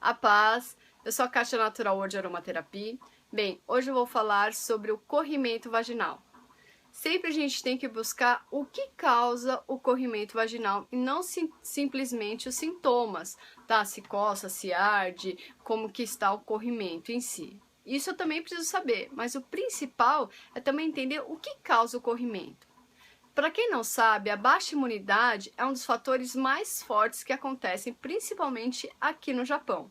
A paz, eu sou a Kátia Natural World Aromaterapia. Bem, hoje eu vou falar sobre o corrimento vaginal. Sempre a gente tem que buscar o que causa o corrimento vaginal e não simplesmente os sintomas, tá? Se coça, se arde, como que está o corrimento em si. Isso eu também preciso saber, mas o principal é também entender o que causa o corrimento. Para quem não sabe, a baixa imunidade é um dos fatores mais fortes que acontecem principalmente aqui no Japão.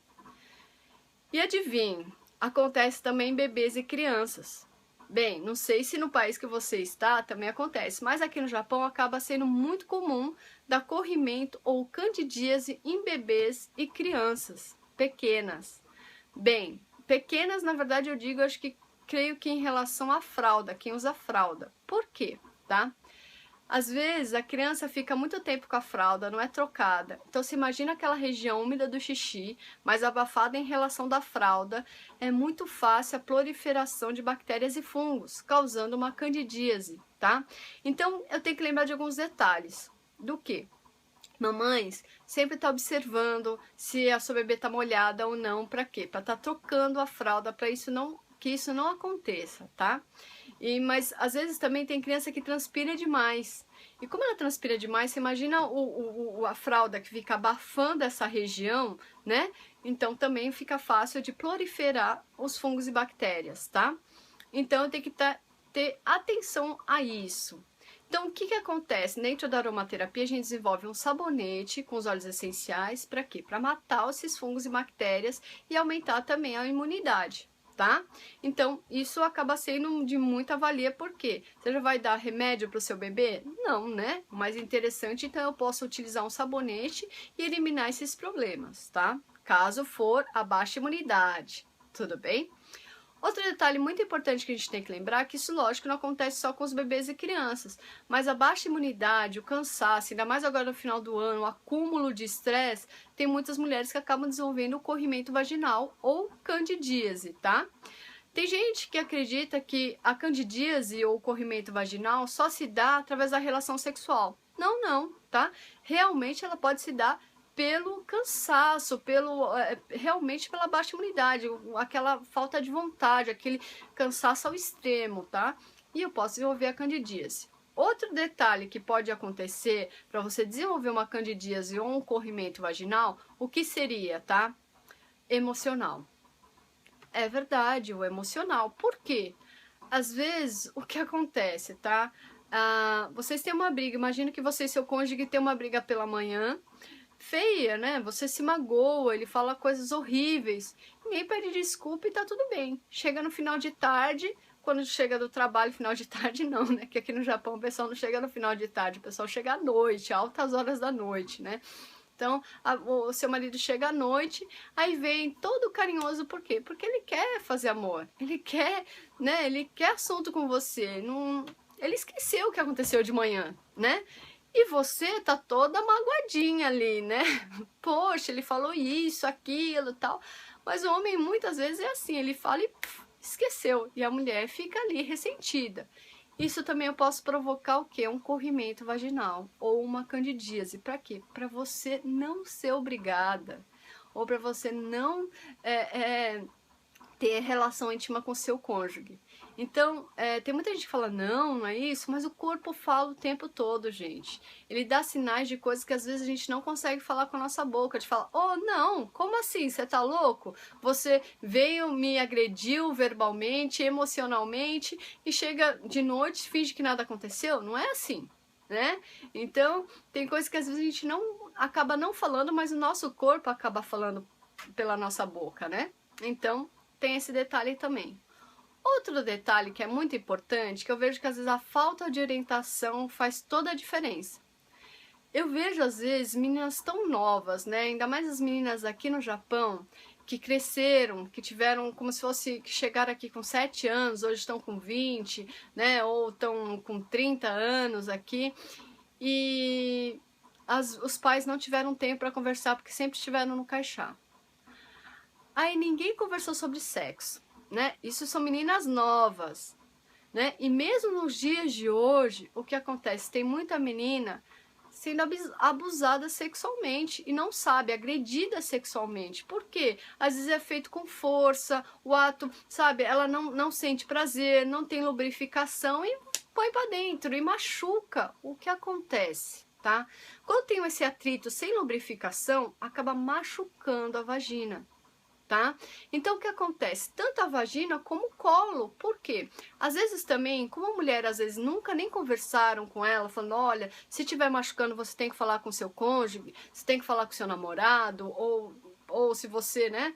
E adivinhe, acontece também em bebês e crianças. Bem, não sei se no país que você está também acontece, mas aqui no Japão acaba sendo muito comum dar corrimento ou candidíase em bebês e crianças pequenas. Bem, pequenas na verdade eu digo, creio que em relação à fralda, quem usa fralda. Por quê, tá? Às vezes a criança fica muito tempo com a fralda, não é trocada. Então se imagina aquela região úmida do xixi, mas abafada em relação da fralda, é muito fácil a proliferação de bactérias e fungos, causando uma candidíase, tá? Então eu tenho que lembrar de alguns detalhes. Do que? Mamães sempre tá observando se a sua bebê tá molhada ou não, para quê? Para tá trocando a fralda, para que isso não aconteça, tá? Mas às vezes também tem criança que transpira demais. E como ela transpira demais, você imagina a fralda que fica abafando essa região, né? Então também fica fácil de proliferar os fungos e bactérias, tá? Então tem que ter atenção a isso. Então o que acontece? Dentro da aromaterapia a gente desenvolve um sabonete com os óleos essenciais, para quê? Para matar esses fungos e bactérias e aumentar também a imunidade. Tá? Então, isso acaba sendo de muita valia, porque você já vai dar remédio para o seu bebê? Não, né? Mais interessante, então eu posso utilizar um sabonete e eliminar esses problemas, tá? Caso for a baixa imunidade, tudo bem? Outro detalhe muito importante que a gente tem que lembrar é que isso, lógico, não acontece só com os bebês e crianças, mas a baixa imunidade, o cansaço, ainda mais agora no final do ano, o acúmulo de estresse, tem muitas mulheres que acabam desenvolvendo o corrimento vaginal ou candidíase, tá? Tem gente que acredita que a candidíase ou o corrimento vaginal só se dá através da relação sexual. Não, não, tá? Realmente ela pode se dar pelo cansaço, realmente pela baixa imunidade, aquela falta de vontade, aquele cansaço ao extremo, tá? E eu posso desenvolver a candidíase. Outro detalhe que pode acontecer para você desenvolver uma candidíase ou um corrimento vaginal, o que seria, tá? Emocional. É verdade, o emocional. Por quê? Às vezes, o que acontece, tá? Vocês têm uma briga, imagina que você e seu cônjuge têm uma briga pela manhã, feia, né? Você se magoa, ele fala coisas horríveis, ninguém pede desculpa e tá tudo bem. Chega no final de tarde, quando chega do trabalho, final de tarde não, né? Que aqui no Japão o pessoal não chega no final de tarde, o pessoal chega à noite, altas horas da noite, né? Então, o seu marido chega à noite, aí vem todo carinhoso, por quê? Porque ele quer fazer amor, ele quer, né? Ele quer assunto com você, não, ele esqueceu o que aconteceu de manhã, né? E você tá toda magoadinha ali, né? Poxa, ele falou isso, aquilo, tal. Mas o homem muitas vezes é assim, ele fala e esqueceu. E a mulher fica ali ressentida. Isso também eu posso provocar o quê? Um corrimento vaginal ou uma candidíase. Para quê? Para você não ser obrigada ou para você não ter relação íntima com seu cônjuge. Então, tem muita gente que fala, não é isso, mas o corpo fala o tempo todo, gente. Ele dá sinais de coisas que às vezes a gente não consegue falar com a nossa boca, de falar, oh, não, como assim, você tá louco? Você veio, me agrediu verbalmente, emocionalmente, e chega de noite, finge que nada aconteceu? Não é assim, né? Então, tem coisas que às vezes a gente acaba não falando, mas o nosso corpo acaba falando pela nossa boca, né? Então, tem esse detalhe também. Outro detalhe que é muito importante, que eu vejo que às vezes a falta de orientação faz toda a diferença. Eu vejo às vezes meninas tão novas, né? Ainda mais as meninas aqui no Japão, que cresceram, que tiveram como se fosse, que chegaram aqui com 7 anos, hoje estão com 20, né? Ou estão com 30 anos aqui. E os pais não tiveram tempo para conversar porque sempre estiveram no caixá. Aí ninguém conversou sobre sexo, né? Isso são meninas novas, né? E mesmo nos dias de hoje, o que acontece? Tem muita menina sendo abusada sexualmente e não sabe, agredida sexualmente. Por quê? Às vezes é feito com força, o ato, sabe, ela não sente prazer, não tem lubrificação e põe para dentro e machuca. O que acontece, tá? Quando tem esse atrito sem lubrificação, acaba machucando a vagina. Tá? Então o que acontece? Tanto a vagina como o colo. Por quê? Às vezes também, como a mulher às vezes nunca nem conversaram com ela, falando, olha, se estiver machucando você tem que falar com seu cônjuge, você tem que falar com seu namorado, ou se você, né,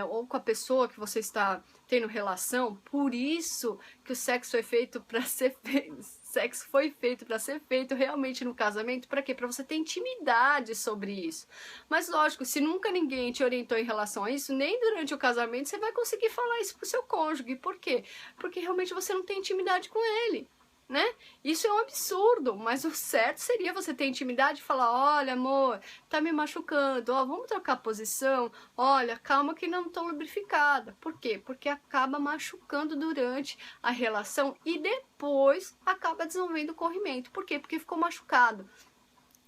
ou com a pessoa que você está tendo relação. Por isso que o sexo é feito para ser feito. Sexo foi feito para ser feito realmente no casamento. Para quê? Para você ter intimidade sobre isso. Mas lógico, se nunca ninguém te orientou em relação a isso, nem durante o casamento você vai conseguir falar isso pro seu cônjuge. Por quê? Porque realmente você não tem intimidade com ele, né? Isso é um absurdo, mas o certo seria você ter intimidade e falar, olha amor, tá me machucando, ó, vamos trocar posição, olha, calma que não tô lubrificada. Por quê? Porque acaba machucando durante a relação e depois acaba desenvolvendo corrimento. Por quê? Porque ficou machucado.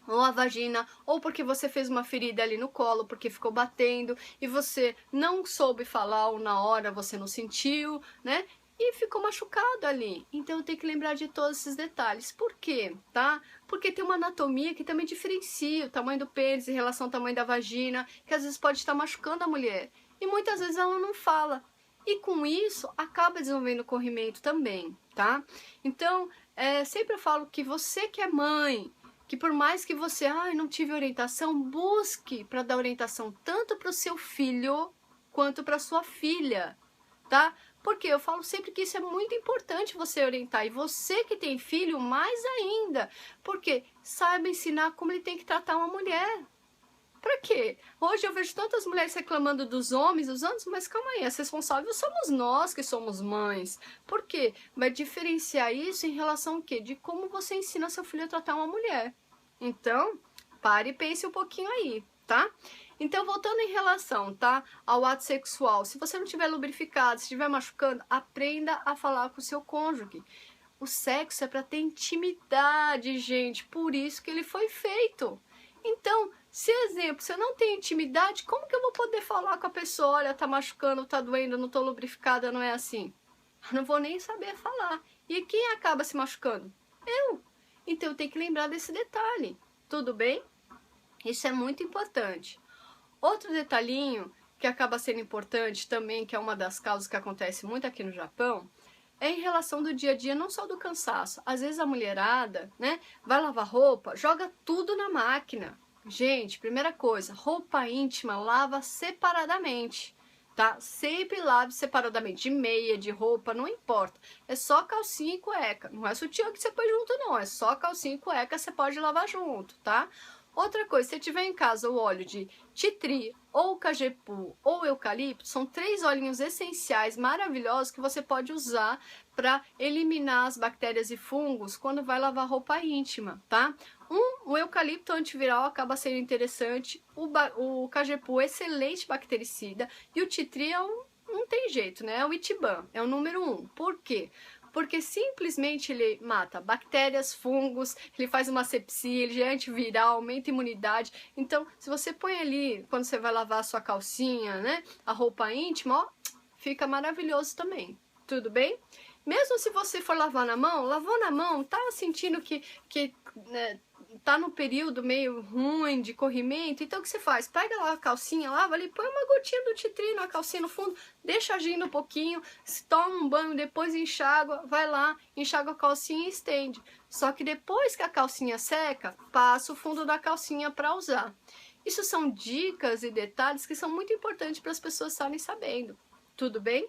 Ou a vagina, ou porque você fez uma ferida ali no colo, porque ficou batendo e você não soube falar ou na hora você não sentiu, né? E ficou machucado ali. Então eu tenho que lembrar de todos esses detalhes. Por quê? Tá? Porque tem uma anatomia que também diferencia o tamanho do pênis em relação ao tamanho da vagina, que às vezes pode estar machucando a mulher. E muitas vezes ela não fala. E com isso acaba desenvolvendo corrimento também, tá? Então, sempre eu falo que você que é mãe, que por mais que você, não tive orientação, busque para dar orientação tanto para o seu filho quanto para sua filha, tá? Porque eu falo sempre que isso é muito importante você orientar. E você que tem filho, mais ainda. Porque saiba ensinar como ele tem que tratar uma mulher. Pra quê? Hoje eu vejo tantas mulheres reclamando dos homens, mas calma aí, as responsáveis somos nós que somos mães. Por quê? Vai diferenciar isso em relação ao quê? De como você ensina seu filho a tratar uma mulher. Então, pare e pense um pouquinho aí, tá? Então, voltando em relação, tá, ao ato sexual, se você não estiver lubrificado, se estiver machucando, aprenda a falar com o seu cônjuge. O sexo é para ter intimidade, gente, por isso que ele foi feito. Então, se, exemplo, se eu não tenho intimidade, como que eu vou poder falar com a pessoa, olha, tá machucando, tá doendo, não tô lubrificada, não é assim? Eu não vou nem saber falar. E quem acaba se machucando? Eu. Então, eu tenho que lembrar desse detalhe, tudo bem? Isso é muito importante. Outro detalhinho que acaba sendo importante também, que é uma das causas que acontece muito aqui no Japão, é em relação do dia a dia, não só do cansaço. Às vezes a mulherada, né, vai lavar roupa, joga tudo na máquina. Gente, primeira coisa, roupa íntima lava separadamente, tá? Sempre lave separadamente, de meia, de roupa, não importa. É só calcinha e cueca, não é sutiã que você põe junto não, é só calcinha e cueca, você pode lavar junto, tá? Outra coisa, se tiver em casa o óleo de tea tree, ou cagepu, ou eucalipto, são 3 olhinhos essenciais maravilhosos que você pode usar para eliminar as bactérias e fungos quando vai lavar roupa íntima, tá? O eucalipto antiviral acaba sendo interessante, o cagepu é excelente bactericida e o tea tree não tem jeito, né? É o Itiban, é o número 1. Por quê? Porque simplesmente ele mata bactérias, fungos, ele faz uma asepsia, ele é antiviral, aumenta a imunidade. Então, se você põe ali, quando você vai lavar a sua calcinha, né, a roupa íntima, ó, fica maravilhoso também. Tudo bem? Mesmo se você for lavar na mão, lavou na mão, tá sentindo que né, tá no período meio ruim de corrimento, então o que você faz? Pega lá a calcinha, lava ali, põe uma gotinha do tea tree na calcinha no fundo, deixa agindo um pouquinho, toma um banho, depois enxágua, vai lá, enxágua a calcinha e estende. Só que depois que a calcinha seca, passa o fundo da calcinha para usar. Isso são dicas e detalhes que são muito importantes para as pessoas estarem sabendo. Tudo bem?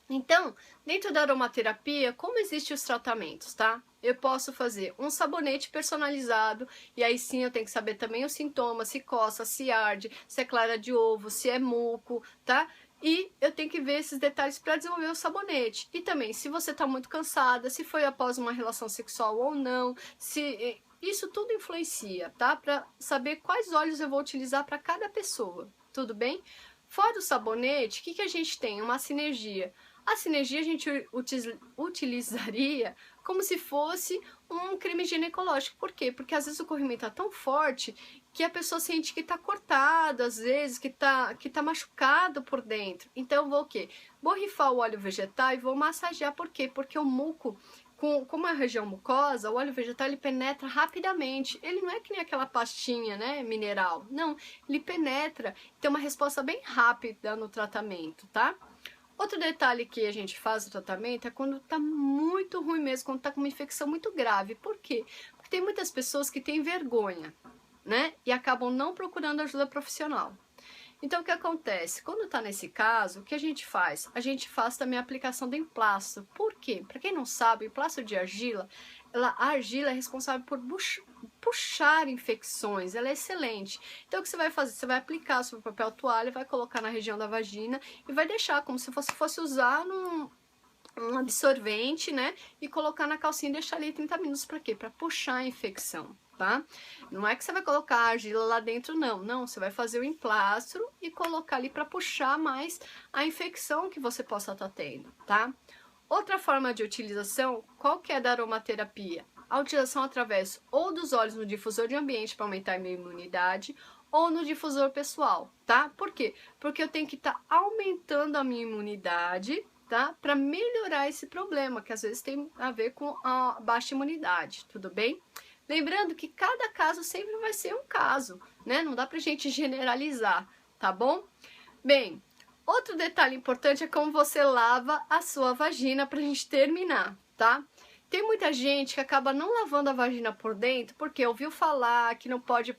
Então, dentro da aromaterapia, como existem os tratamentos, tá? Eu posso fazer um sabonete personalizado, e aí sim eu tenho que saber também os sintomas, se coça, se arde, se é clara de ovo, se é muco, tá? E eu tenho que ver esses detalhes para desenvolver o sabonete. E também, se você tá muito cansada, se foi após uma relação sexual ou não, se isso tudo influencia, tá? Para saber quais óleos eu vou utilizar para cada pessoa, tudo bem? Fora o sabonete, o que a gente tem? Uma sinergia. A sinergia a gente utilizaria como se fosse um creme ginecológico. Por quê? Porque às vezes o corrimento é tão forte que a pessoa sente que tá cortado, às vezes, que tá machucado por dentro. Então eu vou o quê? Borrifar o óleo vegetal e vou massagear. Por quê? Porque o muco, como é a região mucosa, o óleo vegetal ele penetra rapidamente. Ele não é que nem aquela pastinha, né, mineral. Não, ele penetra. Tem uma resposta bem rápida no tratamento, tá? Outro detalhe que a gente faz o tratamento é quando tá muito ruim mesmo, quando tá com uma infecção muito grave. Por quê? Porque tem muitas pessoas que têm vergonha, né? E acabam não procurando ajuda profissional. Então, o que acontece? Quando tá nesse caso, o que a gente faz? A gente faz também a aplicação do emplasto. Por quê? Para quem não sabe, o emplasto de argila, a argila é responsável por puxar infecções, ela é excelente. Então, o que você vai fazer? Você vai aplicar sobre o papel toalha, vai colocar na região da vagina e vai deixar como se fosse usar um absorvente, né? E colocar na calcinha e deixar ali 30 minutos. Para quê? Para puxar a infecção. Tá? Não é que você vai colocar a argila lá dentro, não. Não, você vai fazer o emplastro e colocar ali para puxar mais a infecção que você possa estar tendo, tá? Outra forma de utilização, qual que é da aromaterapia? A utilização através ou dos óleos no difusor de ambiente para aumentar a minha imunidade ou no difusor pessoal, tá? Por quê? Porque eu tenho que estar aumentando a minha imunidade, tá? Para melhorar esse problema, que às vezes tem a ver com a baixa imunidade, tudo bem? Lembrando que cada caso sempre vai ser um caso, né? Não dá pra gente generalizar, tá bom? Bem, outro detalhe importante é como você lava a sua vagina pra gente terminar, tá? Tem muita gente que acaba não lavando a vagina por dentro porque ouviu falar que não pode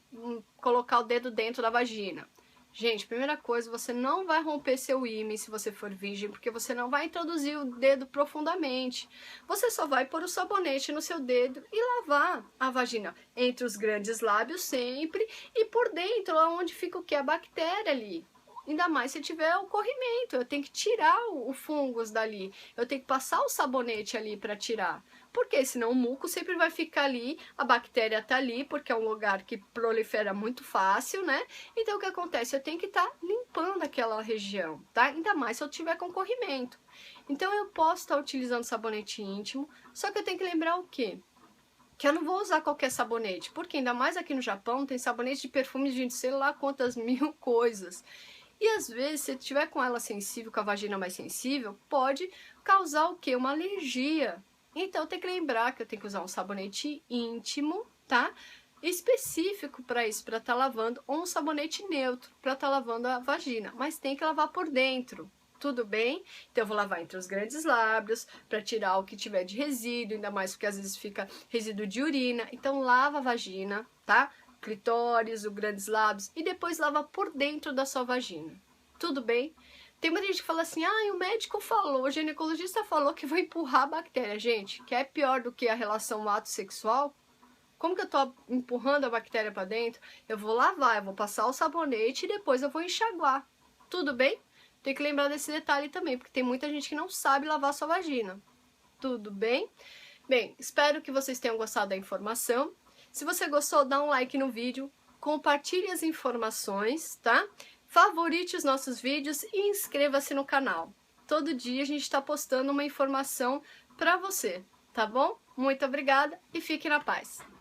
colocar o dedo dentro da vagina. Gente, primeira coisa, você não vai romper seu ímã se você for virgem, porque você não vai introduzir o dedo profundamente. Você só vai pôr o sabonete no seu dedo e lavar a vagina entre os grandes lábios sempre e por dentro, onde fica o que? A bactéria ali. Ainda mais se tiver o corrimento, eu tenho que tirar o fungos dali, eu tenho que passar o sabonete ali para tirar. Porque senão o muco sempre vai ficar ali, a bactéria tá ali, porque é um lugar que prolifera muito fácil, né? Então o que acontece? Eu tenho que estar limpando aquela região, tá? Ainda mais se eu tiver com corrimento. Então eu posso estar utilizando sabonete íntimo, só que eu tenho que lembrar o quê? Que eu não vou usar qualquer sabonete, porque ainda mais aqui no Japão tem sabonete de perfume de sei lá quantas mil coisas. E às vezes, se tiver com ela sensível, com a vagina mais sensível, pode causar o quê? Uma alergia. Então tem que lembrar que eu tenho que usar um sabonete íntimo, tá? Específico para isso, para estar lavando, ou um sabonete neutro para estar lavando a vagina, mas tem que lavar por dentro. Tudo bem? Então eu vou lavar entre os grandes lábios para tirar o que tiver de resíduo, ainda mais porque às vezes fica resíduo de urina. Então lava a vagina, tá? Clitóris, os grandes lábios e depois lava por dentro da sua vagina. Tudo bem? Tem muita gente que fala assim, o médico falou, o ginecologista falou que vai empurrar a bactéria. Gente, que é pior do que a relação ato sexual? Como que eu tô empurrando a bactéria para dentro? Eu vou lavar, eu vou passar o sabonete e depois eu vou enxaguar. Tudo bem? Tem que lembrar desse detalhe também, porque tem muita gente que não sabe lavar a sua vagina. Tudo bem? Bem, espero que vocês tenham gostado da informação. Se você gostou, dá um like no vídeo, compartilhe as informações, tá? Favorite os nossos vídeos e inscreva-se no canal. Todo dia a gente está postando uma informação para você, tá bom? Muito obrigada e fique na paz.